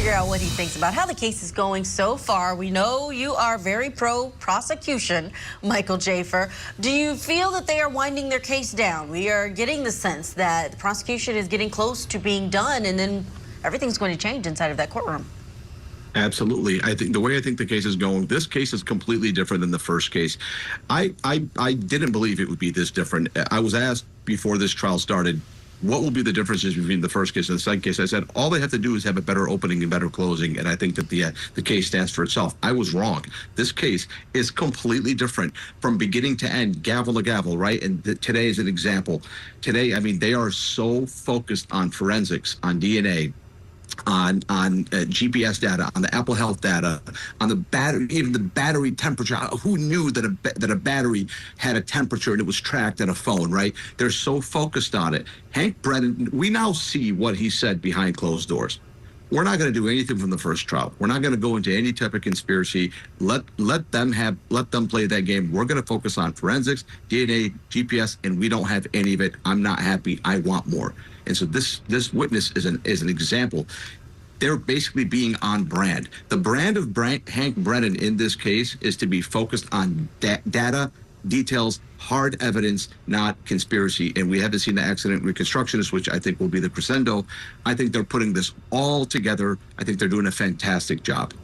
figure out what he thinks about how the case is going so far. We know you are very pro-prosecution, Michael Jaafar. Do you feel that they are winding their case down? We are getting the sense that the prosecution is getting close to being done, and then everything's going to change inside of that courtroom. Absolutely. I think the case is going, this case is completely different than the first case. I didn't believe it would be this different. I was asked before this trial started, what will be the differences between the first case and the second case? I said, all they have to do is have a better opening and better closing, and I think that the case stands for itself. I was wrong. This case is completely different from beginning to end, gavel to gavel, right? And today is an example. Today, I mean, they are so focused on forensics, on DNA, on GPS data, on the Apple Health data, on the battery, even the battery temperature. Who knew that a battery had a temperature and it was tracked in a phone, right? They're so focused on it. Hank Brennan, we now see what he said behind closed doors. We're not going to do anything from the first trial. We're not going to go into any type of conspiracy. Let them play that game. We're going to focus on forensics, DNA, GPS, and we don't have any of it. I'm not happy. I want more. And so this witness is an example. They're basically being on brand. The brand of Hank Brennan in this case is to be focused on data, details, hard evidence, not conspiracy. And we haven't seen the accident reconstructionist, which I think will be the crescendo. I think they're putting this all together. I think they're doing a fantastic job.